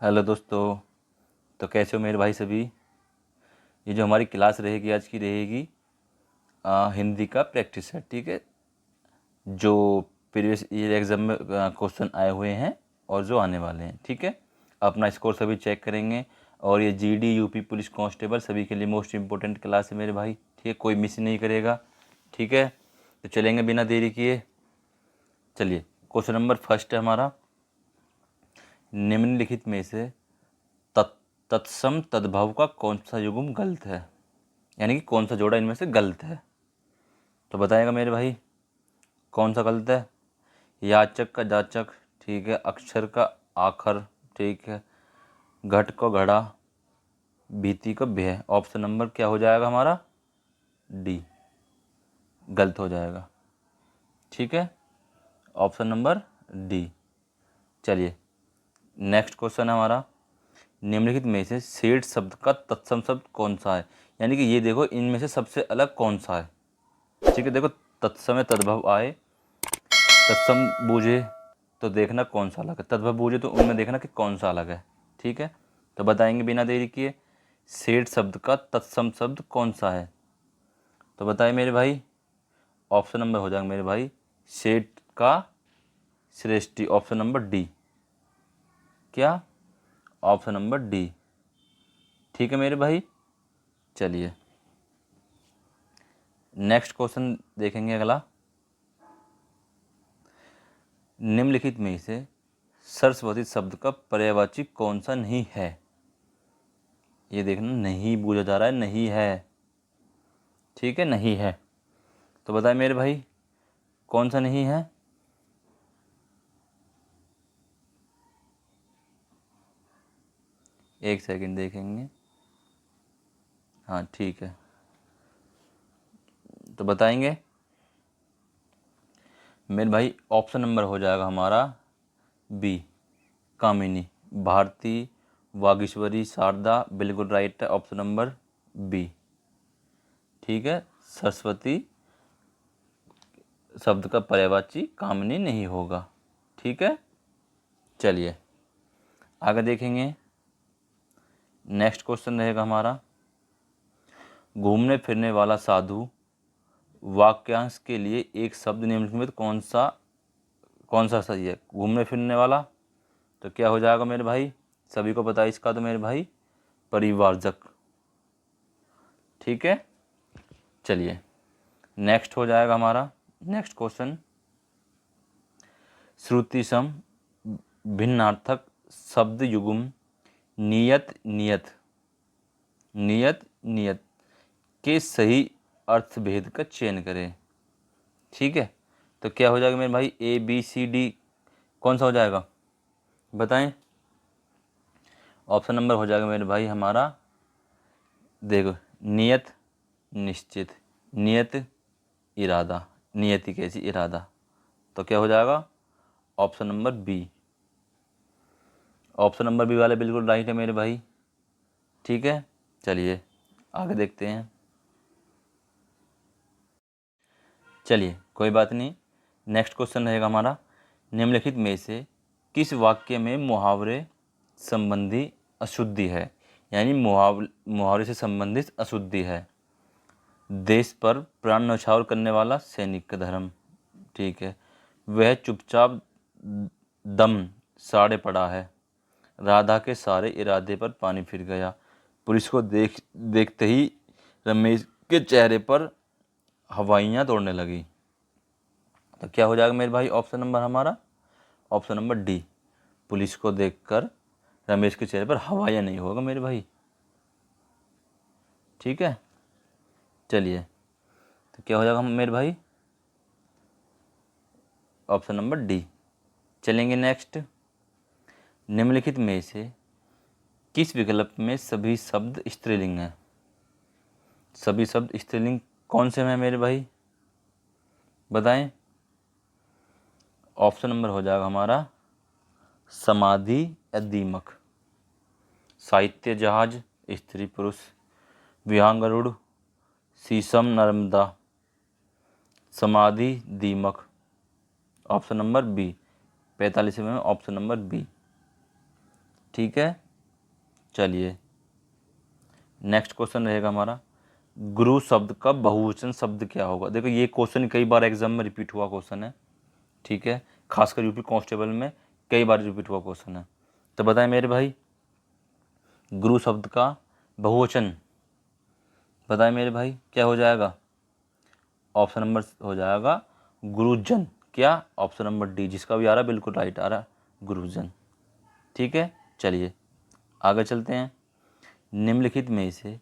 Hello दोस्तों। तो कैसे हो मेरे भाई सभी। ये जो हमारी क्लास रहेगी आज की रहेगी हिंदी का प्रैक्टिस है। ठीक है, जो प्रीवियस ईयर एग्जाम में क्वेश्चन आए हुए हैं और जो आने वाले हैं। ठीक है, अपना स्कोर सभी चेक करेंगे। और ये जीडी यूपी पुलिस कांस्टेबल सभी के लिए मोस्ट इम्पोर्टेंट क्लास है मेरे भाई। ठीक है, कोई मिस नहीं करेगा। ठीक है, तो चलेंगे बिना देरी किए। चलिए, क्वेश्चन नंबर फर्स्ट है हमारा, निम्नलिखित में से तत्सम तद्भव का कौन सा युग्म गलत है, यानी कि कौन सा जोड़ा इनमें से गलत है। तो बताएगा मेरे भाई कौन सा गलत है। याचक का जाचक, ठीक है। अक्षर का आखर, ठीक है। घट को घड़ा, भीति को भय। ऑप्शन नंबर क्या हो जाएगा हमारा, डी, गलत हो जाएगा। ठीक है, ऑप्शन नंबर डी। चलिए, नेक्स्ट क्वेश्चन है हमारा, निम्नलिखित में से सेठ शब्द का तत्सम शब्द कौन सा है। यानी कि ये देखो इनमें से सबसे अलग कौन सा है। ठीक है, देखो तत्समय तद्भव आए, तत्सम बूझे, तो देखना कौन सा अलग है। तद्भव बूझे तो उनमें देखना कि कौन सा अलग है। ठीक है, तो बताएंगे बिना देरी किए, सेठ शब्द का तत्सम शब्द कौन सा है। तो बताइए मेरे भाई, ऑप्शन नंबर हो जाएगा मेरे भाई सेठ का श्रेष्ठी। ऑप्शन नंबर डी, क्या, ऑप्शन नंबर डी। ठीक है मेरे भाई, चलिए नेक्स्ट क्वेश्चन देखेंगे अगला, निम्नलिखित में से सरस्वती शब्द का पर्यायवाची कौन सा नहीं है। ये देखना, नहीं पूछा जा रहा है, नहीं है। ठीक है, नहीं है। तो बताए मेरे भाई कौन सा नहीं है। एक सेकंड देखेंगे। हाँ ठीक है, तो बताएंगे मेरे भाई, ऑप्शन नंबर हो जाएगा हमारा बी, कामिनी। भारती, वागीश्वरी, शारदा, बिल्कुल राइट है ऑप्शन नंबर बी। ठीक है, सरस्वती शब्द का पर्यायवाची कामिनी नहीं होगा। ठीक है, चलिए आगे देखेंगे। नेक्स्ट क्वेश्चन रहेगा हमारा, घूमने फिरने वाला साधु वाक्यांश के लिए एक शब्द निम्नलिखित में कौन सा सही है। घूमने फिरने वाला तो क्या हो जाएगा मेरे भाई, सभी को पता है इसका, तो मेरे भाई परिवारजक। ठीक है, चलिए नेक्स्ट हो जाएगा हमारा नेक्स्ट क्वेश्चन, श्रुतिसम भिन्नार्थक शब्द युग्म नियत नियत नियत नियत के सही अर्थभेद का चयन करें। ठीक है, तो क्या हो जाएगा मेरे भाई, ए बी सी डी, कौन सा हो जाएगा बताएं। ऑप्शन नंबर हो जाएगा मेरे भाई हमारा, देखो, नियत निश्चित, नियत इरादा, नियति कैसी इरादा। तो क्या हो जाएगा option number B. Option number B वाले बिल्कुल राइट है मेरे भाई। ठीक है, चलिए आगे देखते हैं। चलिए कोई बात नहीं, नेक्स्ट क्वेश्चन रहेगा हमारा, निम्नलिखित में से किस वाक्य में मुहावरे संबंधी अशुद्धि है, यानी मुहावरे से संबंधित अशुद्धि है। देश पर प्राण न्यौछावर करने वाला सैनिक का धर्म, ठीक है। वह चुपचाप दम साड़े पड़ा है, राधा के सारे इरादे पर पानी फिर गया, पुलिस को देखते ही रमेश के चेहरे पर हवाइयाँ दौड़ने लगी। तो क्या हो जाएगा मेरे भाई ऑप्शन नंबर हमारा, ऑप्शन नंबर डी, पुलिस को देखकर रमेश के चेहरे पर हवाइयाँ नहीं होगा मेरे भाई। ठीक है, चलिए तो क्या हो जाएगा मेरे भाई, ऑप्शन नंबर डी। चलेंगे नेक्स्ट, निम्नलिखित में से किस विकल्प में सभी शब्द स्त्रीलिंग हैं। सभी शब्द स्त्रीलिंग कौन से हैं मेरे भाई बताएं। ऑप्शन नंबर हो जाएगा हमारा समाधि या दीमक, साहित्य जहाज स्त्री पुरुष, विहंग गरुड़, शीशम नर्मदा, समाधि दीमक। ऑप्शन नंबर बी, 45वें में ऑप्शन नंबर बी। ठीक है, चलिए नेक्स्ट क्वेश्चन रहेगा हमारा, गुरु शब्द का बहुवचन शब्द क्या होगा। देखो ये क्वेश्चन कई बार एग्जाम में रिपीट हुआ क्वेश्चन है, ठीक है, खासकर यूपी कांस्टेबल में कई बार रिपीट हुआ क्वेश्चन है। तो बताएं मेरे भाई, गुरु शब्द का बहुवचन बताएं मेरे भाई क्या हो जाएगा। ऑप्शन नंबर हो जाएगा गुरुजन। क्या? ऑप्शन नंबर डी, जिसका भी आ रहा है बिल्कुल राइट आ रहा है, गुरुजन। ठीक है, चलिए आगे चलते हैं। निम्नलिखित में से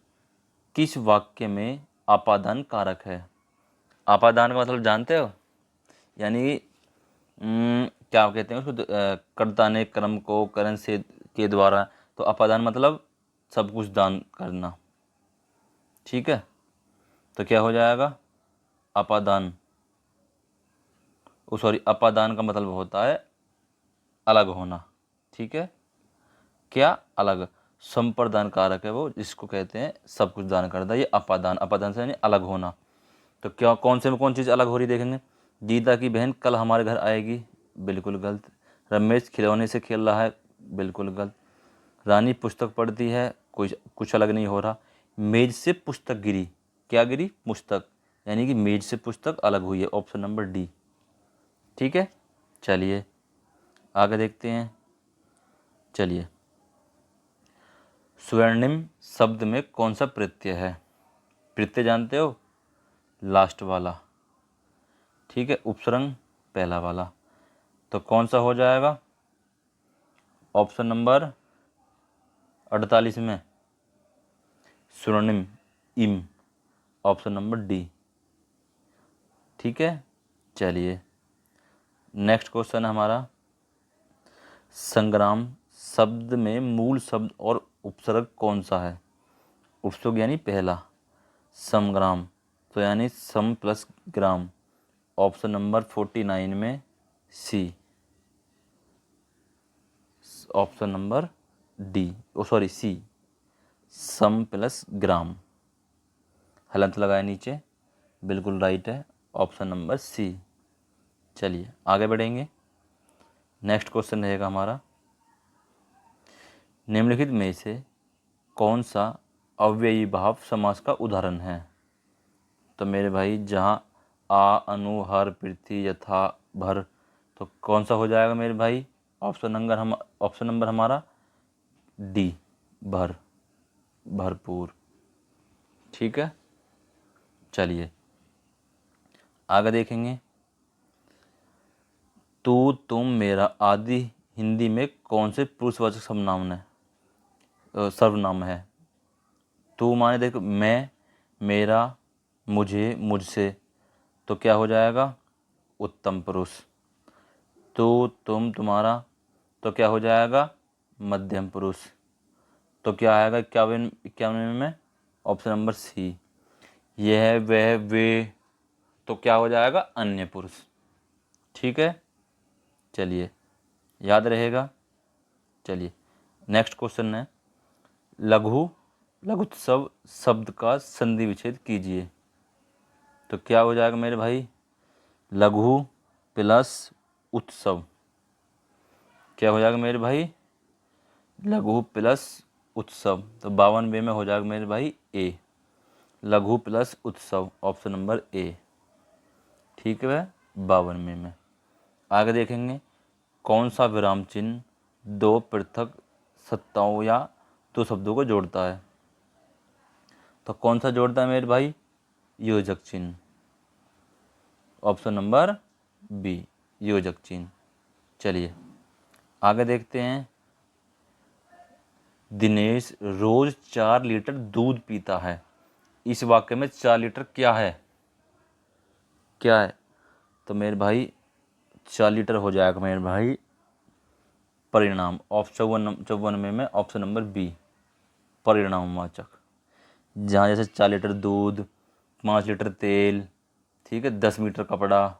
किस वाक्य में आपादान कारक है। आपादान का मतलब जानते हो, यानी क्या कहते हैं उसको, कर्ता ने कर्म को करण से के द्वारा, तो अपादान मतलब सब कुछ दान करना। ठीक है, तो क्या हो जाएगा अपादान, सॉरी अपादान का मतलब होता है अलग होना। ठीक है, क्या अलग, संप्रदान कारक है वो, जिसको कहते हैं सब कुछ दान करता है, ये अपादान, अपादान से यानी अलग होना। तो क्या कौन से में कौन चीज़ अलग हो रही देखेंगे। गीता की बहन कल हमारे घर आएगी, बिल्कुल गलत। रमेश खिलौने से खेल रहा है, बिल्कुल गलत। रानी पुस्तक पढ़ती है, कुछ अलग नहीं हो रहा। मेज से पुस्तक गिरी, क्या गिरी, पुस्तक, यानी कि मेज से पुस्तक अलग हुई है, ऑप्शन नंबर डी। ठीक है, चलिए आगे देखते हैं। चलिए, स्वर्णिम शब्द में कौन सा प्रत्यय है। प्रत्यय जानते हो, लास्ट वाला। ठीक है, उपसर्ग पहला वाला, तो कौन सा हो जाएगा ऑप्शन नंबर 48 में स्वर्णिम इम, ऑप्शन नंबर डी। ठीक है, चलिए नेक्स्ट क्वेश्चन है हमारा, संग्राम शब्द में मूल शब्द और उपसर्ग कौन सा है। उपसर्ग यानी पहला, समग्राम, तो यानी सम प्लस ग्राम, ऑप्शन नंबर 49 में C, option number D, sorry C, सम प्लस ग्राम, हलंत लगाए नीचे, बिल्कुल राइट है, ऑप्शन नंबर सी। चलिए आगे बढ़ेंगे। नेक्स्ट क्वेश्चन रहेगा हमारा, निम्नलिखित में से कौन सा अव्ययी भाव समास का उदाहरण है। तो मेरे भाई जहाँ आ, अनु, हर, पृथ्वी, यथा, भर, तो कौन सा हो जाएगा मेरे भाई, ऑप्शन नंबर हमारा डी, भर, भरपूर। ठीक है, चलिए आगे देखेंगे। तू, तुम, मेरा आदि हिंदी में कौन से पुरुषवाचक सर्वनाम है। तू माने देखो मैं, मेरा, मुझे, मुझसे, तो क्या हो जाएगा उत्तम पुरुष। तू, तुम, तुम्हारा, तो क्या हो जाएगा मध्यम पुरुष। तो क्या आएगा 51 में ऑप्शन नंबर सी, यह, वह, वे, तो क्या हो जाएगा अन्य पुरुष। ठीक है, चलिए याद रहेगा। चलिए नेक्स्ट क्वेश्चन है, लघुत्सव शब्द का संधि विच्छेद कीजिए। तो क्या हो जाएगा मेरे भाई, लघु प्लस उत्सव, क्या हो जाएगा मेरे भाई, लघु प्लस उत्सव, तो 52 में हो जाएगा मेरे भाई ए, लघु प्लस उत्सव, ऑप्शन नंबर ए। ठीक है, 52 में। आगे देखेंगे, कौन सा विराम चिन्ह दो पृथक सत्ताओं या दो शब्दों को जोड़ता है। तो कौन सा जोड़ता है मेरे भाई, योजक चिन्ह, ऑप्शन नंबर बी, योजक चिन्ह। चलिए आगे देखते हैं, दिनेश रोज 4 लीटर दूध पीता है। इस वाक्य में 4 लीटर क्या है, क्या है। तो मेरे भाई 4 लीटर हो जाएगा मेरे भाई परिणाम, ऑप्शन 54 में ऑप्शन नंबर बी, परिणामवाचक। जहाँ जैसे 4 लीटर दूध, 5 लीटर तेल, ठीक है, 10 मीटर कपड़ा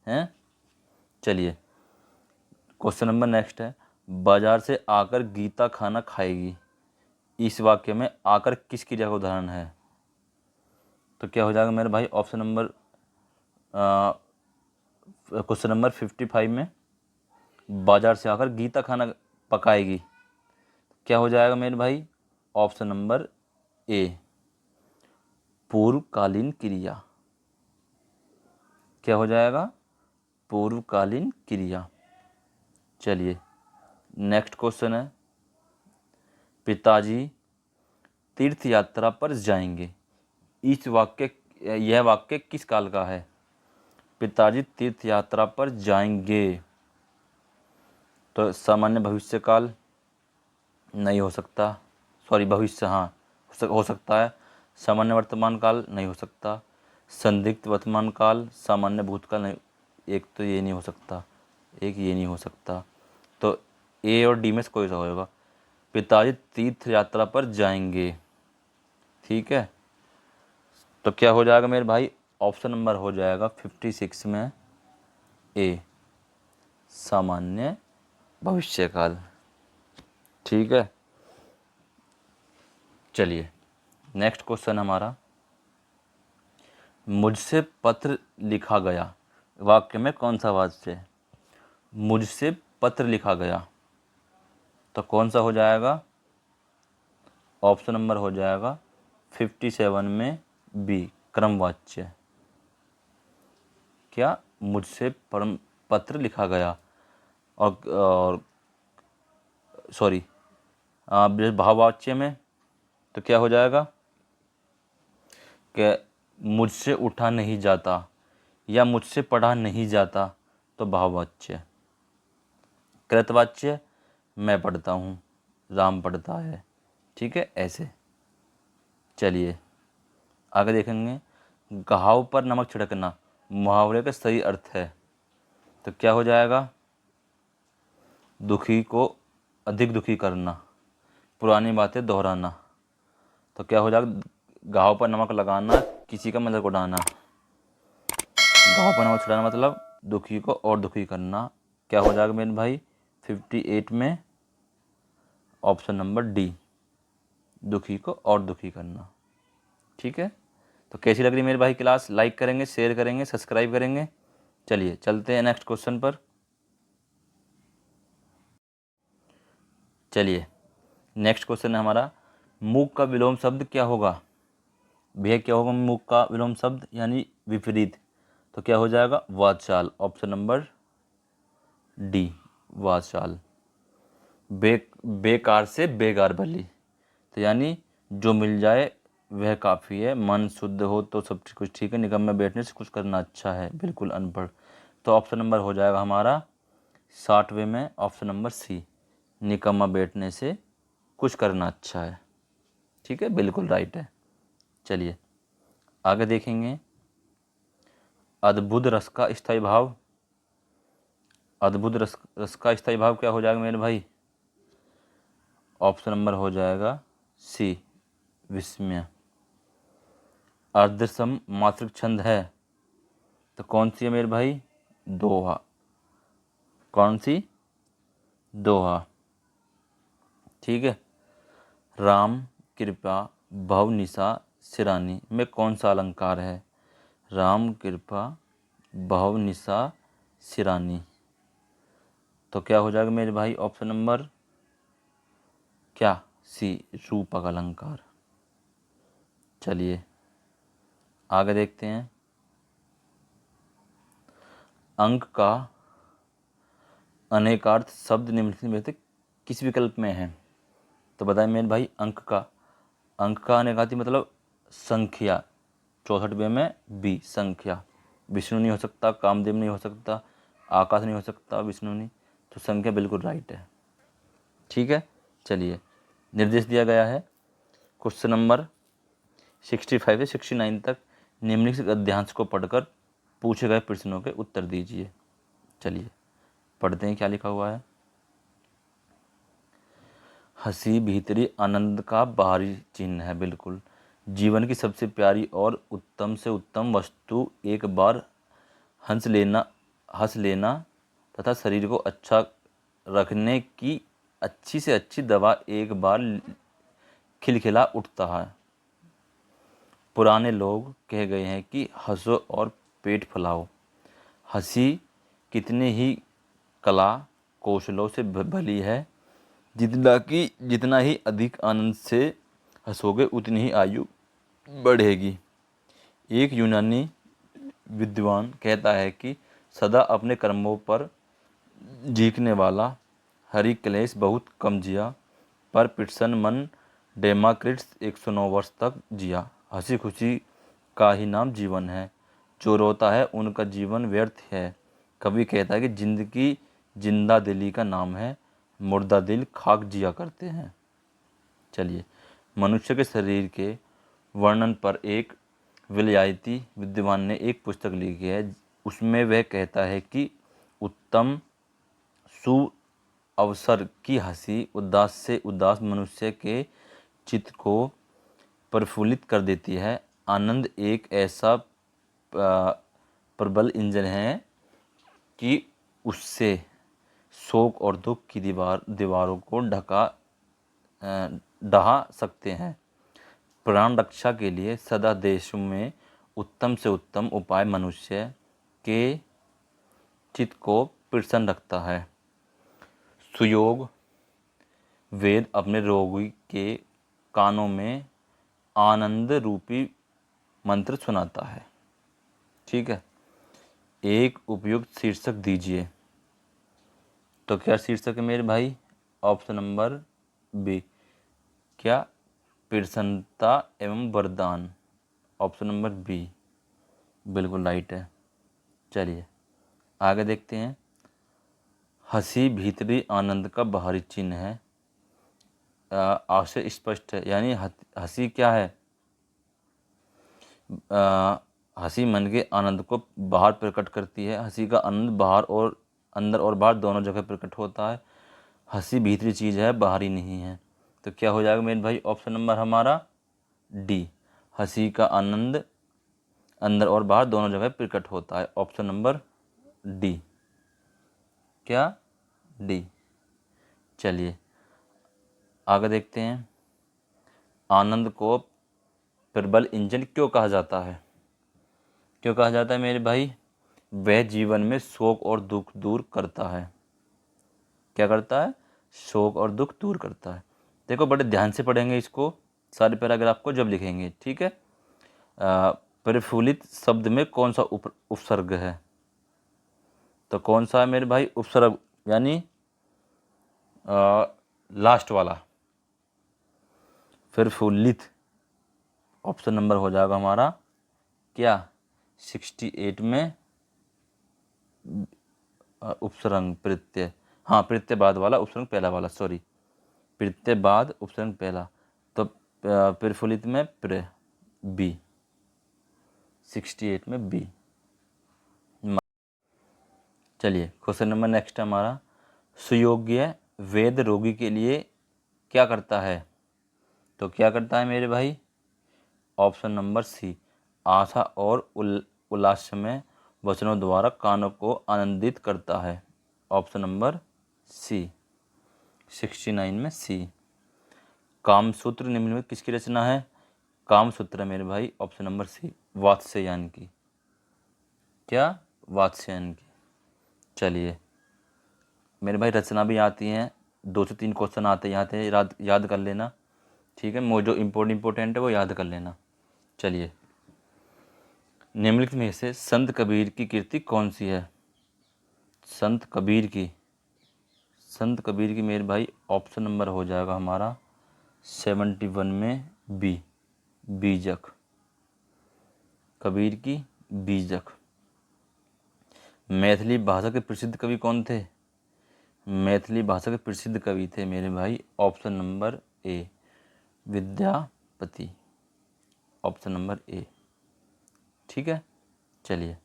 है। चलिए क्वेश्चन नंबर नेक्स्ट है, बाजार से आकर गीता खाना खाएगी। इस वाक्य में आकर किस क्रिया का उदाहरण है। तो क्या हो जाएगा मेरे भाई, ऑप्शन नंबर क्वेश्चन नंबर 55 में बाजार से आकर गीता खाना पकाएगी, क्या हो जाएगा मेरे भाई? ऑप्शन नंबर ए, पूर्वकालीन क्रिया। क्या हो जाएगा? पूर्वकालीन क्रिया। चलिए नेक्स्ट क्वेश्चन है, पिताजी तीर्थ यात्रा पर जाएंगे। यह वाक्य किस काल का है? पिताजी तीर्थ यात्रा पर जाएंगे, तो सामान्य भविष्य काल नहीं हो सकता, सॉरी भविष्य, हाँ हो सकता है। सामान्य वर्तमान काल नहीं हो सकता, संदिग्ध वर्तमान काल, सामान्य भूतकाल नहीं, एक तो ये नहीं हो सकता, एक ये नहीं हो सकता, तो ए और डी में से कोई सा होगा। पिताजी तीर्थ यात्रा पर जाएंगे, ठीक है, तो क्या हो जाएगा मेरे भाई? ऑप्शन नंबर हो जाएगा 56 में ए, सामान्य भविष्यकाल, ठीक है। चलिए नेक्स्ट क्वेश्चन हमारा, मुझसे पत्र लिखा गया, वाक्य में कौन सा वाक्य है? मुझसे पत्र लिखा गया, तो कौन सा हो जाएगा? ऑप्शन नंबर हो जाएगा 57 में बी, क्रमवाच्य। क्या? मुझसे पत्र लिखा गया, और सॉरी भाववाच्य में तो क्या हो जाएगा कि मुझसे उठा नहीं जाता या मुझसे पढ़ा नहीं जाता, तो भाववाच्य। कृतवाच्य, मैं पढ़ता हूँ, राम पढ़ता है, ठीक है, ऐसे। चलिए आगे देखेंगे, घाव पर नमक छिड़कना मुहावरे का सही अर्थ है, तो क्या हो जाएगा? दुखी को अधिक दुखी करना, पुरानी बातें दोहराना, तो क्या हो जाएगा? घाव पर नमक लगाना, किसी का मजाक उड़ाना। घाव पर नमक छिड़कना मतलब दुखी को और दुखी करना। क्या हो जाएगा मेरे भाई? 58 में ऑप्शन नंबर डी, दुखी को और दुखी करना, ठीक है। तो कैसी लग रही मेरे भाई क्लास? लाइक करेंगे, शेयर करेंगे, सब्सक्राइब करेंगे। चलिए चलते हैं नेक्स्ट क्वेश्चन पर। चलिए नेक्स्ट क्वेश्चन है हमारा, मूक का विलोम शब्द क्या होगा? भैया क्या होगा मूक का विलोम शब्द, यानी विपरीत, तो क्या हो जाएगा? वाचाल, ऑप्शन नंबर डी, वाचाल। बेकार से बेकार भली, तो यानी जो मिल जाए वह काफ़ी है, मन शुद्ध हो तो सब कुछ ठीक है, निगम में बैठने से कुछ करना अच्छा है, बिल्कुल अनपढ़। तो ऑप्शन नंबर हो जाएगा हमारा 60वें में ऑप्शन नंबर सी, निकम्मा बैठने से कुछ करना अच्छा है, ठीक है, बिल्कुल राइट है। चलिए आगे देखेंगे, अद्भुत रस का स्थायी भाव। अद्भुत रस का स्थायी भाव क्या हो जाएगा मेरे भाई? ऑप्शन नंबर हो जाएगा सी, विस्मय। अर्धसम मात्रिक छंद है, तो कौन सी है मेरे भाई? दोहा। कौन सी? दोहा, ठीक है। राम कृपा भवनिशा सिरानी में कौन सा अलंकार है? राम कृपा भवनिशा सिरानी, तो क्या हो जाएगा मेरे भाई? ऑप्शन नंबर क्या? सी, रूपक अलंकार। चलिए आगे देखते हैं, अंक का अनेकार्थ शब्द निम्नलिखित में से किस विकल्प में है? तो बताएं मेरे भाई, अंक का अनेकार्थी मतलब संख्या, 64वें में बी, संख्या। विष्णु नहीं हो सकता, कामदेव नहीं हो सकता, आकाश नहीं हो सकता, विष्णु नहीं, तो संख्या बिल्कुल राइट है, ठीक है। चलिए निर्देश दिया गया है, क्वेश्चन नंबर 65 से 69 तक निम्नलिखित अध्यांश को पढ़कर पूछे गए प्रश्नों के उत्तर दीजिए। चलिए पढ़ते हैं क्या लिखा हुआ है। हंसी भीतरी आनंद का बाहरी चिन्ह है, बिल्कुल। जीवन की सबसे प्यारी और उत्तम से उत्तम वस्तु एक बार हंस लेना तथा शरीर को अच्छा रखने की अच्छी से अच्छी दवा एक बार खिलखिला उठता है। पुराने लोग कह गए हैं कि हंसो और पेट फैलाओ। हंसी कितने ही कला कौशलों से भली है, जितना ही अधिक आनंद से हंसोगे उतनी ही आयु बढ़ेगी। एक यूनानी विद्वान कहता है कि सदा अपने कर्मों पर जीतने वाला हरिक्लेस बहुत कम जिया, पर पिटसन मन डेमाक्रिट्स 109 वर्ष तक जिया। हंसी खुशी का ही नाम जीवन है, जो रोता है उनका जीवन व्यर्थ है। कवि कहता है कि जिंदगी जिंदा दिली का नाम है, मुर्दा दिल खाक जिया करते हैं। चलिए, मनुष्य के शरीर के वर्णन पर एक विलायती विद्वान ने एक पुस्तक लिखी है। उसमें वह कहता है कि उत्तम सु अवसर की हंसी उदास से उदास मनुष्य के चित्त को प्रफुल्लित कर देती है। आनंद एक ऐसा प्रबल इंजन है कि उससे शोक और दुख की दीवारों को ढहा सकते हैं। प्राण रक्षा के लिए सदा देशों में उत्तम से उत्तम उपाय मनुष्य के चित्त को प्रसन्न रखता है। सुयोग वेद अपने रोगी के कानों में आनंद रूपी मंत्र सुनाता है। ठीक है, एक उपयुक्त शीर्षक दीजिए। तो क्या शीर्षक है मेरे भाई? ऑप्शन नंबर बी, क्या? प्रसन्नता एवं वरदान। ऑप्शन नंबर बी बिल्कुल राइट है। चलिए आगे देखते हैं। हंसी भीतरी आनंद का बाहरी चिन्ह है। आशय स्पष्ट है, यानी हंसी क्या है? हंसी मन के आनंद को बाहर प्रकट करती है। हंसी का आनंद बाहर और अंदर और बाहर दोनों जगह प्रकट होता है। हंसी भीतरी चीज़ है, बाहरी नहीं है। तो क्या हो जाएगा मेरे भाई? ऑप्शन नंबर हमारा डी, हंसी का आनंद अंदर और बाहर दोनों जगह प्रकट होता है। ऑप्शन नंबर डी, क्या? डी। चलिए आगे देखते हैं। आनंद को प्रबल इंजन क्यों कहा जाता है? क्यों कहा जाता है मेरे भाई? वह जीवन में शोक और दुख दूर करता है। क्या करता है? शोक और दुख दूर करता है। देखो बड़े ध्यान से पढ़ेंगे इसको, सारे पैराग्राफ को जब लिखेंगे। ठीक है, प्रफुल्लित शब्द में कौन सा उपसर्ग है? तो कौन सा है मेरे भाई? उपसर्ग, यानी लास्ट वाला, प्रफुल्लित। ऑप्शन नंबर हो जाएगा हमारा क्या? 68 में उपसर्ग प्रत्यय, हाँ प्रत्यय बाद वाला उपसर्ग पहला वाला, सॉरी, प्रत्यय बाद उपसर्ग पहला। तो प्रफुल्लित में प्र, बी, 68 में बी। चलिए क्वेश्चन नंबर नेक्स्ट हमारा, सुयोग्य वेद रोगी के लिए क्या करता है? तो क्या करता है मेरे भाई? ऑप्शन नंबर सी, आशा और उल्लासमय वचनों द्वारा कानों को आनंदित करता है। ऑप्शन नंबर सी, 69 में सी। कामसूत्र निम्न में किसकी रचना है? कामसूत्र मेरे भाई ऑप्शन नंबर सी, वात्स्यायन की। क्या? वात्स्यायन की। चलिए मेरे भाई रचना भी आती हैं, 2 से 3 क्वेश्चन आते हैं, यहाँ से याद कर लेना। ठीक है, जो इम्पोर्टेंट है वो याद कर लेना। चलिए, निम्नलिखित में से संत कबीर की कृति कौन सी है? संत कबीर की मेरे भाई ऑप्शन नंबर हो जाएगा हमारा 71 में बी, बीजक। कबीर की बीजक। मैथिली भाषा के प्रसिद्ध कवि कौन थे? मैथिली भाषा के प्रसिद्ध कवि थे मेरे भाई option number A, Vidyapati. Option number A. ठीक है, चलिए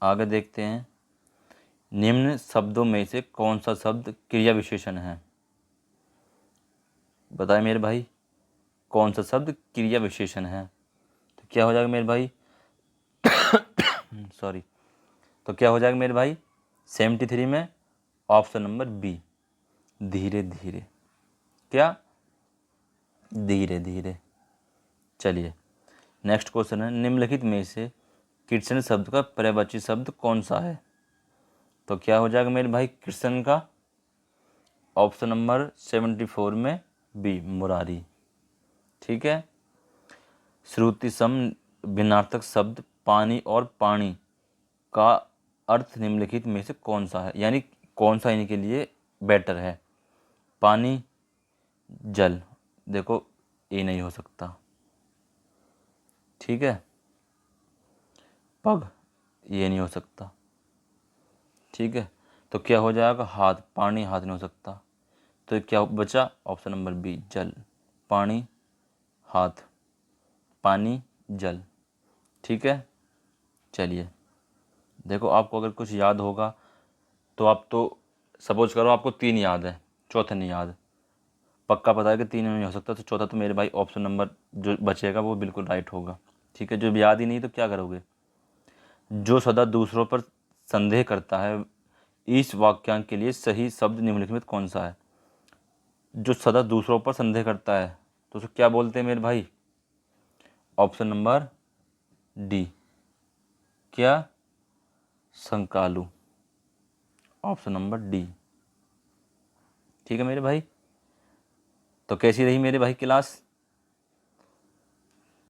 आगे देखते हैं। निम्न शब्दों में से कौन सा शब्द क्रिया विशेषण है? बताए मेरे भाई, कौन सा शब्द क्रिया विशेषण है? तो क्या हो जाएगा मेरे भाई? सॉरी, तो क्या हो जाएगा मेरे भाई? 73 में ऑप्शन नंबर बी, धीरे धीरे। क्या? धीरे धीरे। चलिए नेक्स्ट क्वेश्चन है, निम्नलिखित में से कृष्ण शब्द का पर्यायवाची शब्द कौन सा है? तो क्या हो जाएगा मेरे भाई? कृष्ण का ऑप्शन नंबर 74 में बी मुरारी। ठीक है। श्रुति सम भिन्नार्थक शब्द पानी और पानी का अर्थ निम्नलिखित में से कौन सा है, यानी कौन सा इनके लिए बेटर है। पानी, जल, देखो ये नहीं हो सकता। ठीक है। पग, ये नहीं हो सकता। ठीक है। तो क्या हो जाएगा, हाथ, पानी हाथ नहीं हो सकता। तो क्या बचा, ऑप्शन नंबर बी जल। पानी हाथ, पानी जल। ठीक है। चलिए देखो, आपको अगर कुछ याद होगा तो आप तो सपोज करो आपको 3 याद है, चौथा नहीं याद, पक्का पता है कि 3 में नहीं हो सकता, तो चौथा तो मेरे भाई ऑप्शन नंबर जो बचेगा वो बिल्कुल राइट होगा। ठीक है। जो याद ही नहीं तो क्या करोगे। जो सदा दूसरों पर संदेह करता है, इस वाक्यांश के लिए सही शब्द निम्नलिखित में कौन सा है। जो सदा दूसरों पर संदेह करता है तो उसे क्या बोलते हैं मेरे भाई, ऑप्शन नंबर डी, क्या, संकालू। Option number D. ठीक है मेरे भाई। तो कैसी रही मेरे भाई क्लास।